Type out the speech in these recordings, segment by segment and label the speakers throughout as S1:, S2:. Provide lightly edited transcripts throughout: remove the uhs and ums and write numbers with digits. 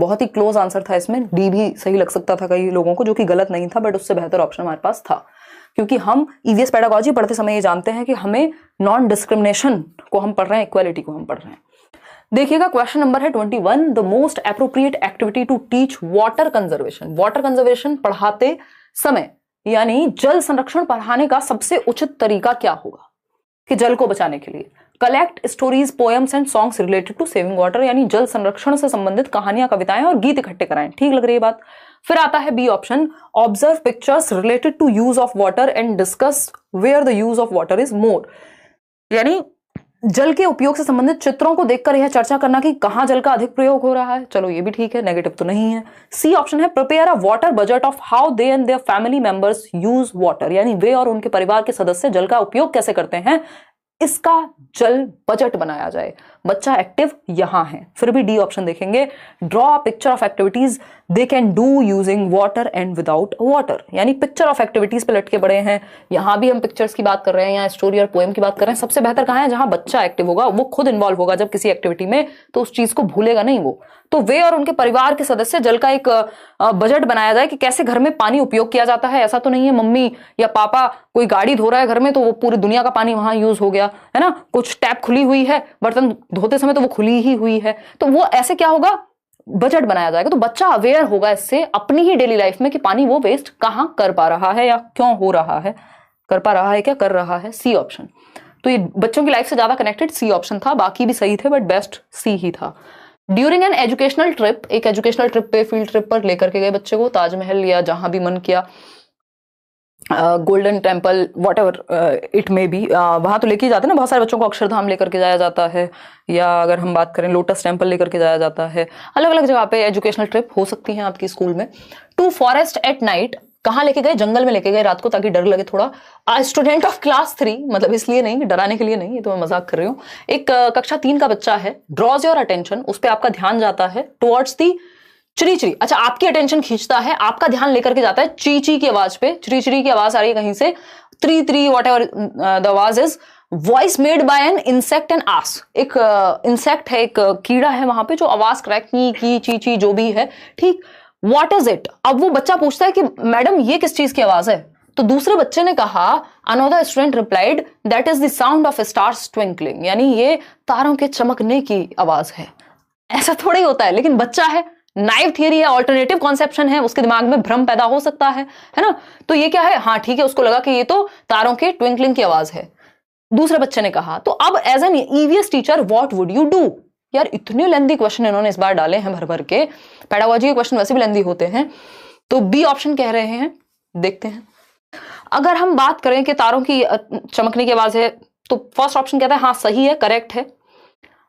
S1: बहुत ही close answer था इसमें, डी भी सही लग सकता था कई लोगों को, जो कि गलत नहीं था, बट उससे बेहतर ऑप्शन हमारे पास था, क्योंकि हम ईवीएस पेडागोजी पढ़ते समय ये जानते हैं कि हमें नॉन डिस्क्रिमिनेशन को हम पढ़ रहे हैं, इक्वालिटी को हम पढ़ रहे हैं। देखिएगा क्वेश्चन नंबर है 21, the most appropriate activity to teach water conservation. Water conservation पढ़ाते समय यानी जल संरक्षण पढ़ाने का सबसे उचित तरीका क्या होगा कि जल को बचाने के लिए? Collect stories, poems and songs related to saving water, यानी जल संरक्षण से संबंधित कहानियां, कविताएं और गीत इकट्ठे कराएं। ठीक लग रही है बात? फिर आता है B option, observe pictures related to use of water and discuss where the use of water is more, यानी जल के उपयोग से संबंधित चित्रों को देखकर यह चर्चा करना कि कहां जल का अधिक प्रयोग हो रहा है। चलो ये भी ठीक है, नेगेटिव तो नहीं है। सी ऑप्शन है, prepare a water budget of how they and their family members use water, यानी वे और उनके परिवार के सदस्य जल का उपयोग कैसे करते हैं, इसका जल बजट बनाया जाए। बच्चा एक्टिव यहां है। फिर भी डी ऑप्शन देखेंगे, draw a picture of activities they can do using water and without water, यानी पिक्चर ऑफ एक्टिविटीज पे लटके बड़े हैं। यहां भी हम पिक्चर्स की बात कर रहे हैं, यहाँ स्टोरी और पोएम की बात कर रहे हैं। सबसे बेहतर कहां है? जहां बच्चा एक्टिव होगा, वो खुद इन्वॉल्व होगा जब किसी एक्टिविटी में, तो उस चीज को भूलेगा नहीं वो। तो वे और उनके परिवार के सदस्य जल का एक बजट बनाया जाए कि कैसे घर में पानी उपयोग किया जाता है। ऐसा तो नहीं है मम्मी या पापा कोई गाड़ी धो रहा है घर में तो वो पूरी दुनिया का पानी वहां यूज हो गया है ना, कुछ टैप खुली हुई है, बर्तन धोते समय तो वो खुली ही हुई है, तो वो ऐसे क्या होगा, बजट बनाया जाएगा। तो बच्चा अवेयर होगा इससे अपनी ही डेली लाइफ में कि पानी वो वेस्ट कहां कर पा रहा है या क्यों हो रहा है, कर पा रहा है क्या कर रहा है। सी ऑप्शन, तो ये बच्चों की लाइफ से ज्यादा कनेक्टेड सी ऑप्शन था, बाकी भी सही थे बट बेस्ट सी ही था। ड्यूरिंग एन एजुकेशनल ट्रिप, एक एजुकेशनल ट्रिप पे, फील्ड ट्रिप पर लेकर के गए बच्चे को, ताजमहल या जहां भी मन किया, golden temple, what ever it may be, वहां तो लेके जाते हैं ना बहुत सारे बच्चों को, अक्षरधाम लेकर के जाया जाता है, या अगर हम बात करें लोटस टेम्पल लेकर के जाया जाता है। अलग अलग जगह पे एजुकेशनल ट्रिप हो सकती है आपकी स्कूल में। टू फॉरेस्ट एट नाइट, कहाँ लेके गए? जंगल में लेके गए रात को, ताकि डर लगे थोड़ा। स्टूडेंट ऑफ क्लास 3, मतलब इसलिए नहीं, डराने के लिए नहीं, ये तो मैं मजाक कर रही हूँ। एक कक्षा 3 का बच्चा है, ड्रॉज योर अटेंशन, उस पर आपका ध्यान जाता है, टुवर्ड्स दी चिड़ी चिड़ी, अच्छा आपकी अटेंशन खींचता है, आपका ध्यान लेकर के जाता है ची ची की आवाज पे, चिड़ी चिड़ी की आवाज आ रही है कहीं से, त्री त्री वॉट एवर द आवाज is, voice made by an insect and आस, एक इंसेक्ट है, एक कीड़ा है वहां पे जो आवाज क्रैक की ची ची जो भी है, ठीक, व्हाट इज इट? अब वो बच्चा पूछता है कि मैडम ये किस चीज की आवाज है? तो दूसरे बच्चे ने कहा, another student replied, that is the sound of stars twinkling, यानी ये तारों के चमकने की आवाज है। ऐसा थोड़ा ही होता है, लेकिन बच्चा है, नाइव थियरी है, ऑल्टरनेटिव कॉन्सेप्शन है, उसके दिमाग में भ्रम पैदा हो सकता है ना। तो ये क्या है, हाँ ठीक है, उसको लगा कि ये तो तारों के ट्विंकलिंग की आवाज है। दूसरे बच्चे ने कहा, तो अब as an EVS teacher what would you do? यार इतने लेंदी क्वेश्चन इन्होंने इस बार डाले हैं भर भर के, पेडागोजी के क्वेश्चन वैसे भी लेंदी होते हैं। तो बी ऑप्शन कह रहे हैं, देखते हैं। अगर हम बात करें कि तारों की चमकने की आवाज है, तो फर्स्ट ऑप्शन कहता है हाँ सही है, करेक्ट है।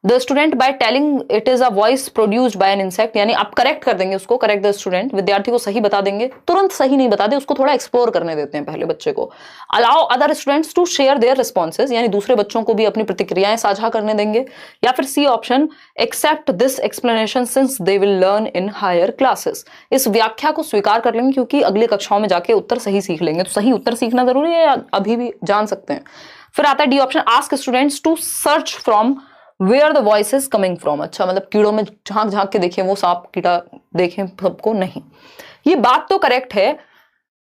S1: The student by telling it is a voice produced by an insect, यानी आप करेक्ट कर देंगे उसको, करेक्ट द स्टूडेंट, विद्यार्थी को सही बता देंगे, तुरंत सही नहीं बता दे, उसको थोड़ा एक्सप्लोर करने देते हैं पहले बच्चे को। Allow other students to share their responses, यानी दूसरे बच्चों को भी अपनी प्रतिक्रियाएं साझा करने देंगे। या फिर C option, accept this explanation since they will learn in higher classes, इस व्याख्या को स्वीकार कर लेंगे क्योंकि अगली कक्षाओं में जाके उत्तर सही सीख लेंगे। तो सही उत्तर सीखना जरूरी है या अभी भी जान सकते हैं? फिर आता है D option, ask students to search from where the voice is coming from, अच्छा मतलब कीड़ों में झांक झांक के देखें, वो सांप कीड़ा देखें सबको नहीं। ये बात तो करेक्ट है,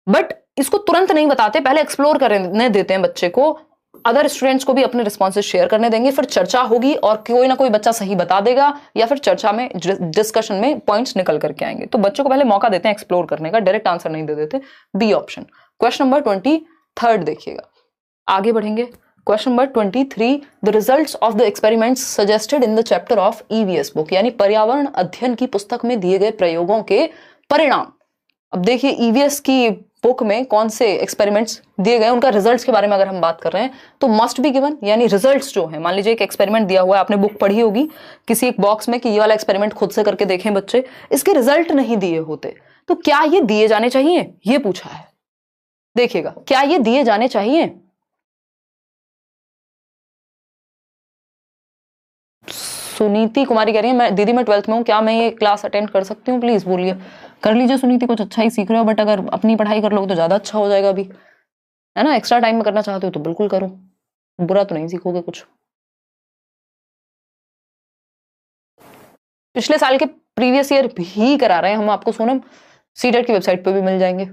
S1: बट इसको तुरंत नहीं बताते, पहले एक्सप्लोर करने देते हैं बच्चे को, अदर स्टूडेंट्स को भी अपने रिस्पॉन्सेज शेयर करने देंगे, फिर चर्चा होगी और कोई ना कोई बच्चा सही बता देगा, या फिर चर्चा में डिस्कशन में पॉइंट्स निकल करके आएंगे। तो बच्चों को पहले मौका देते हैं एक्सप्लोर करने का, डायरेक्ट आंसर नहीं दे देते। B option. क्वेश्चन नंबर 23 देखिएगा, आगे बढ़ेंगे। Question number 23, the results of the experiments suggested in the chapter of EVS book, यानी पर्यावरण अध्ययन की पुस्तक में दिए गए प्रयोगों के परिणाम। अब देखिए ईवीएस की बुक में कौन से एक्सपेरिमेंट्स दिए गए, उनका रिजल्ट्स के बारे में अगर हम बात कर रहे हैं तो मस्ट बी गिवन, यानी रिजल्ट्स जो है, मान लीजिए एक एक्सपेरिमेंट दिया हुआ है, आपने बुक पढ़ी होगी किसी एक बॉक्स में कि ये वाला एक्सपेरिमेंट खुद से करके देखें बच्चे, इसके रिजल्ट नहीं दिए होते, तो क्या ये दिए जाने चाहिए, ये पूछा है। देखिएगा, क्या ये दिए जाने चाहिए? सुनीति कुमारी कह रही है, मैं दीदी मैं 12th में हूँ, क्या मैं ये क्लास अटेंड कर सकती हूँ? प्लीज बोलिए। कर लीजिए सुनीति, कुछ अच्छा ही सीख रहे हो, बट अगर अपनी पढ़ाई कर लोगे तो ज्यादा अच्छा हो जाएगा अभी, है ना। एक्स्ट्रा टाइम में करना चाहते हो तो बिल्कुल करो, बुरा तो नहीं सीखोगे कुछ। पिछले साल के प्रीवियस ईयर भी करा रहे हैं हम आपको सोनम, सीटेट की वेबसाइट पे भी मिल जाएंगे।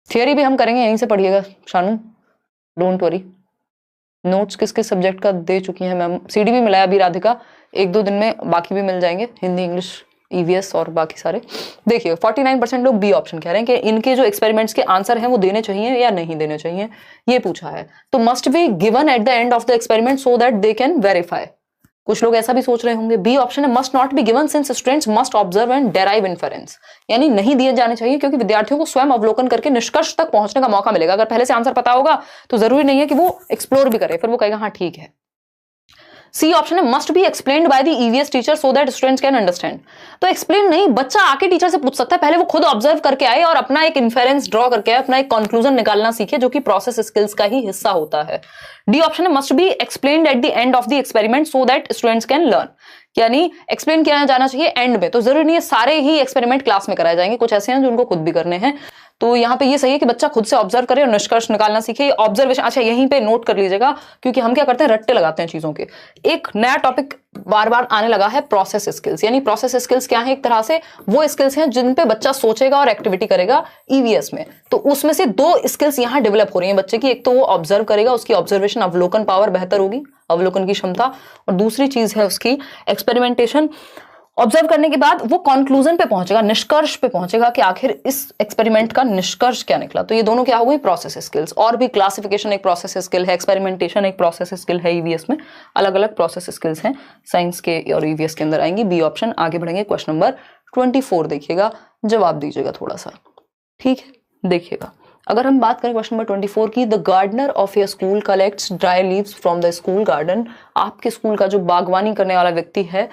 S1: थियरी भी हम करेंगे, यहीं से पढ़िएगा शानू, डोंट वरी। नोट्स किस किस सब्जेक्ट का दे चुकी है मैम, सीडी भी मिला है अभी राधिका, 1-2 दिन में बाकी भी मिल जाएंगे, हिंदी, इंग्लिश, ईवीएस और बाकी सारे। देखिए 49% लोग बी ऑप्शन कह रहे हैं कि इनके जो एक्सपेरिमेंट्स के आंसर हैं वो देने चाहिए या नहीं देने चाहिए, ये पूछा है। तो must be given at the end of the experiment so that they can verify. कुछ लोग ऐसा भी सोच रहे होंगे, बी ऑप्शन है must not be given since students must observe and derive inference, यानी नहीं दिए जाने चाहिए क्योंकि विद्यार्थियों को स्वयं अवलोकन करके निष्कर्ष तक पहुंचने का मौका मिलेगा। अगर पहले से आंसर पता होगा तो जरूरी नहीं है कि वो एक्सप्लोर भी करे, फिर वो कहेगा हाँ ठीक है। सी ऑप्शन है must be explained by the EVS teacher so that students can understand. तो एक्सप्लेन नहीं, बच्चा आके टीचर से पूछ सकता है, पहले वो खुद ऑब्जर्व करके आए और अपना एक इन्फेरेंस ड्रॉ करके आए, अपना एक कंक्लूजन निकालना सीखे, जो कि प्रोसेस स्किल्स का ही हिस्सा होता है। डी ऑप्शन है must be explained at the end of the experiment so that students can learn, यानी एक्सप्लेन किया जाना चाहिए एंड में। तो जरूरी नहीं है सारे ही एक्सपेरिमेंट क्लास में कराए जाएंगे, कुछ ऐसे हैं जो उनको खुद भी करने हैं। तो यहाँ पे ये सही है कि बच्चा खुद से ऑब्जर्व करे और निष्कर्ष निकालना सीखे। ऑब्जर्वेशन, अच्छा यहीं पे नोट कर लीजिएगा, क्योंकि हम क्या करते हैं, रट्टे लगाते हैं चीजों के। एक नया टॉपिक बार बार आने लगा है, प्रोसेस स्किल्स। यानी प्रोसेस स्किल्स क्या है, एक तरह से वो स्किल्स हैं जिन पे बच्चा सोचेगा और एक्टिविटी करेगा ईवीएस में। तो उसमें से 2 स्किल्स यहाँ डेवलप हो रही हैं बच्चे की। एक तो वो ऑब्जर्व करेगा, उसकी ऑब्जर्वेशन अवलोकन पावर बेहतर होगी, अवलोकन की क्षमता, और दूसरी चीज है उसकी एक्सपेरिमेंटेशन। ऑब्जर्व करने के बाद वो कंक्लूजन पे पहुंचेगा, निष्कर्ष पे पहुंचेगा कि आखिर इस एक्सपेरिमेंट का निष्कर्ष क्या निकला। तो ये दोनों क्या हो गई, प्रोसेस स्किल्स। और भी क्लासिफिकेशन एक प्रोसेस स्किल है, एक्सपेरिमेंटेशन एक प्रोसेस स्किल है। ईवीएस में अलग अलग प्रोसेस स्किल्स हैं, साइंस के और ईवीएस के अंदर आएंगी। B option. आगे बढ़ेंगे, क्वेश्चन नंबर 24 देखिएगा, जवाब दीजिएगा थोड़ा सा, ठीक है। देखिएगा, अगर हम बात करें क्वेश्चन नंबर 24 की, the gardener of a school collects dry leaves from the school garden. आपके स्कूल का जो बागवानी करने वाला व्यक्ति है,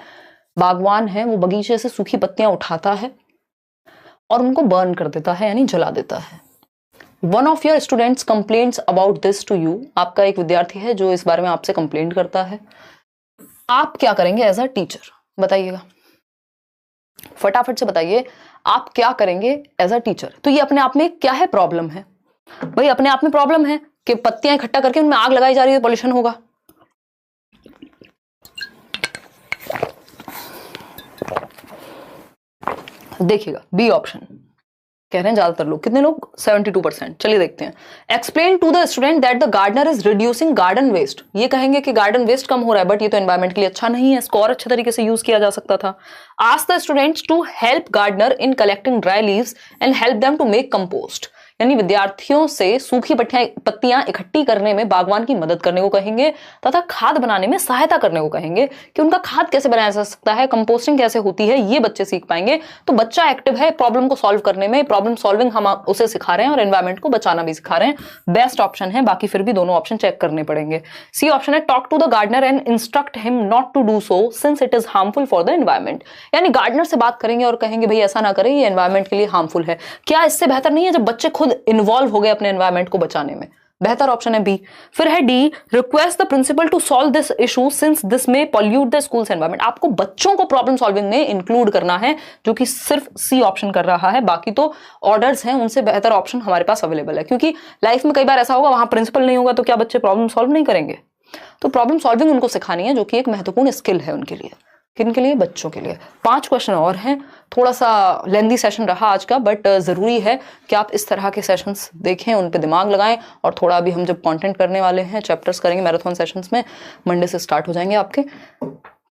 S1: बागवान है, वो बगीचे से सूखी पत्तियां उठाता है और उनको बर्न कर देता है, यानी जला देता है। One of your students complains about this to you. आपका एक विद्यार्थी है जो इस बारे में आपसे कंप्लेन करता है। आप क्या करेंगे एज अ टीचर, बताइएगा फटाफट से बताइए, आप क्या करेंगे एज अ टीचर। तो ये अपने आप में क्या है, प्रॉब्लम है भाई, अपने आप में प्रॉब्लम है कि पत्तियां इकट्ठा करके उनमें आग लगाई जा रही है, पॉल्यूशन होगा। देखिएगा बी ऑप्शन कह रहे हैं ज्यादातर लोग, कितने लोग, 72%। चलिए देखते हैं। Explain to the student that the gardener is reducing garden waste. ये कहेंगे कि गार्डन वेस्ट कम हो रहा है, बट ये तो एनवायरमेंट के लिए अच्छा नहीं है, इसको और अच्छे तरीके से यूज किया जा सकता था। Ask the students to help gardener in collecting dry leaves and help them to make compost. यानी विद्यार्थियों से सूखी पत्तियां इकट्ठी करने में बागवान की मदद करने को कहेंगे तथा खाद बनाने में सहायता करने को कहेंगे, कि उनका खाद कैसे बनाया जा सकता है, कंपोस्टिंग कैसे होती है, ये बच्चे सीख पाएंगे। तो बच्चा एक्टिव है प्रॉब्लम को सॉल्व करने में, प्रॉब्लम सॉल्विंग हम उसे सिखा रहे हैं और एनवायरमेंट को बचाना भी सिखा रहे हैं। बेस्ट ऑप्शन है, बाकी फिर भी दोनों ऑप्शन चेक करने पड़ेंगे। सी ऑप्शन है, talk to the gardener and instruct him not to do so since it is harmful for the environment. यानी गार्डनर से बात करेंगे और कहेंगे भाई ऐसा ना करें, ये एनवायरमेंट के लिए हार्मफुल है। क्या इससे बेहतर नहीं है जब बच्चे खुद इन्वॉल्व हो गए अपने एनवायरमेंट को बचाने में? बेहतर ऑप्शन है बी। फिर है D, request the principal to solve this issue since this may pollute the school's environment. आपको बच्चों को प्रॉब्लम सॉल्विंग में इंक्लूड करना है, जो कि सिर्फ सी ऑप्शन कर रहा है। बाकी तो ऑर्डर्स हैं, उनसे बेहतर ऑप्शन हमारे पास अवेलेबल है, क्योंकि लाइफ में कई बार ऐसा होगा वहां प्रिंसिपल नहीं होगा तो क्या बच्चे प्रॉब्लम सॉल्व नहीं करेंगे? तो प्रॉब्लम सॉल्विंग उनको सिखानी है, जो कि एक महत्वपूर्ण स्किल है उनके लिए। किन के लिए? बच्चों के लिए। 5 क्वेश्चन और हैं, थोड़ा सा लेंदी सेशन रहा आज का, बट जरूरी है कि आप इस तरह के सेशंस देखें, उन पे दिमाग लगाएं। और थोड़ा अभी हम जब कंटेंट करने वाले हैं, चैप्टर्स करेंगे मैराथन सेशंस में, मंडे से स्टार्ट हो जाएंगे आपके,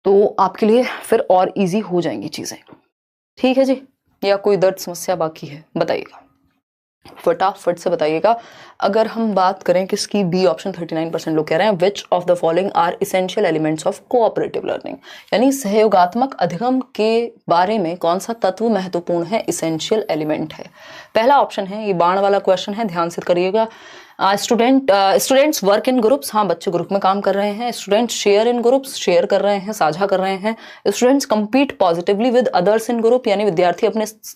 S1: तो आपके लिए फिर और इजी हो जाएंगी चीजें। ठीक है जी, या कोई दर्द समस्या बाकी है बताइएगा, फटाफट से बताइएगा। अगर हम बात करें किसकी, बी ऑप्शन 39% लोग कह रहे हैं which of the following are essential elements of cooperative learning. यानी सहयोगात्मक अधिगम के बारे में कौन सा तत्व महत्वपूर्ण है, इसेंशियल एलिमेंट है। पहला ऑप्शन है, ये बाण वाला क्वेश्चन है, ध्यान से करिएगा। Students work in groups. हाँ, बच्चे ग्रुप में काम कर रहे हैं। Students share in groups, share कर रहे हैं, साझा कर रहे हैं। Students compete positively with others in group, यानी विद्यार्थी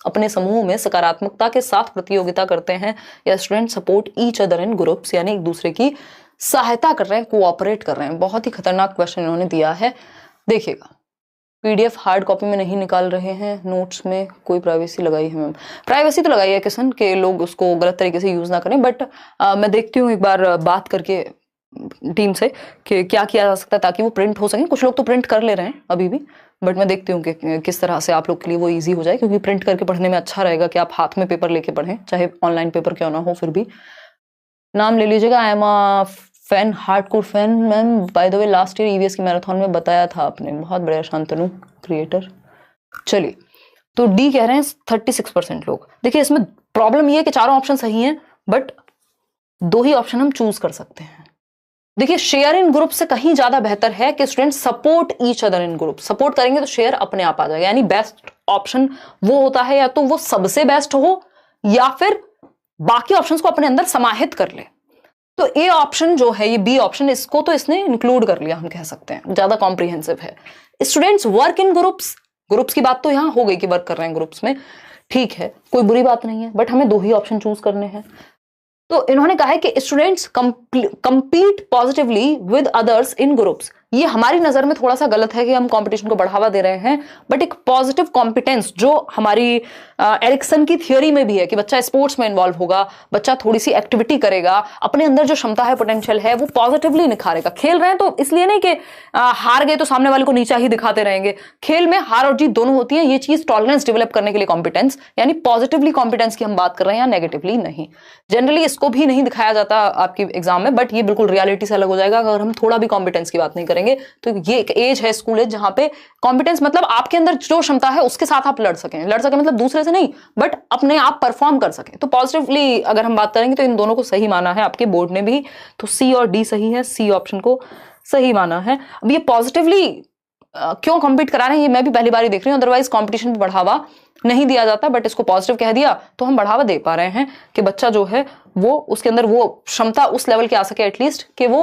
S1: अपने समूह में सकारात्मकता के साथ प्रतियोगिता करते हैं। या student support each other in groups, यानी एक दूसरे की सहायता कर रहे हैं, कोऑपरेट कर रहे हैं। बहुत ही खतरनाक क्वेश्चन इन्होंने दिया है, देखिएगा। पीडीएफ हार्ड कॉपी में नहीं निकाल रहे हैं, नोट्स में कोई प्राइवेसी लगाई है मैम? प्राइवेसी तो लगाई है किशन के लोग उसको गलत तरीके से यूज ना करें, बट मैं देखती हूँ एक बार बात करके टीम से कि क्या किया जा सकता है ताकि वो प्रिंट हो सके। कुछ लोग तो प्रिंट कर ले रहे हैं अभी भी, बट मैं देखती हूँ कि किस तरह से आप लोग के लिए वो इजी हो जाए, क्योंकि प्रिंट करके पढ़ने में अच्छा रहेगा कि आप हाथ में पेपर लेके पढ़ें, चाहे ऑनलाइन पेपर क्यों ना हो। फिर भी नाम ले लीजिएगा। I am a fan, hardcore fan ma'am. By the way last year EVS की मैराथन में बताया था आपने, बहुत बढ़िया शांतनु क्रिएटर। चलिए, तो डी कह रहे हैं 36% लोग। देखिए इसमें प्रॉब्लम ये है कि चारों ऑप्शन सही हैं, बट 2 ही ऑप्शन हम चूज कर सकते हैं। देखिए शेयर इन ग्रुप से कहीं ज्यादा बेहतर है कि student support each other in group. Support करेंगे तो शेयर अपने आप आ जाएगा। यानी बेस्ट ऑप्शन वो होता है या तो वो सबसे बेस्ट हो या फिर बाकी ऑप्शंस को अपने अंदर समाहित कर ले। तो ए ऑप्शन जो है, ये बी ऑप्शन, इसको तो इसने इंक्लूड कर लिया, हम कह सकते हैं ज्यादा कॉम्प्रिहेंसिव है। Students work in groups, groups की बात तो यहां हो गई कि वर्क कर रहे हैं ग्रुप्स में, ठीक है, कोई बुरी बात नहीं है, बट हमें 2 ही ऑप्शन चूज करने हैं। तो इन्होंने कहा है कि students compete positively with others in groups. ये हमारी नजर में थोड़ा सा गलत है कि हम कंपटीशन को बढ़ावा दे रहे हैं, बट एक पॉजिटिव कॉम्पिटेंस जो हमारी एरिक्सन की थियोरी में भी है कि बच्चा स्पोर्ट्स में इन्वॉल्व होगा, बच्चा थोड़ी सी एक्टिविटी करेगा, अपने अंदर जो क्षमता है, पोटेंशियल है, वो पॉजिटिवली निखारेगा। खेल रहे हैं तो इसलिए नहीं कि हार गए तो सामने वाले को नीचा ही दिखाते रहेंगे। खेल में हार और जीत दोनों होती है। ये चीज टॉलरेंस डेवलप करने के लिए कॉम्पिटेंस, यानी पॉजिटिवली कॉम्पिटेंस की हम बात कर रहे हैं या नेगेटिवली नहीं। जनरली इसको भी नहीं दिखाया जाता आपकी एग्जाम में, बट ये बिल्कुल रियलिटी से अलग हो जाएगा अगर हम थोड़ा भी कॉम्पिटेंस की बात नहीं करेंगे। तो ये एक एज है, स्कूल एज, जहां पे कॉम्पिटेंस मतलब आपके अंदर जो क्षमता है उसके साथ आप लड़ सकें मतलब दूसरे से नहीं, बट अपने आप परफॉर्म कर सकें। तो पॉजिटिवली अगर हम बात करेंगे तो इन दोनों को सही माना है आपके बोर्ड ने भी। तो सी और डी सही है, सी ऑप्शन को सही माना है। अब ये पॉजिटिवली क्यों कॉम्पीट करा रहे हैं ये मैं भी पहली बार ही देख रही हूँ। अदरवाइज कॉम्पिटिशन में बढ़ावा नहीं दिया जाता, बट इसको पॉजिटिव कह दिया तो हम बढ़ावा दे पा रहे हैं कि बच्चा जो है वो उसके अंदर वो क्षमता उस लेवल की आ सके एटलीस्ट कि वो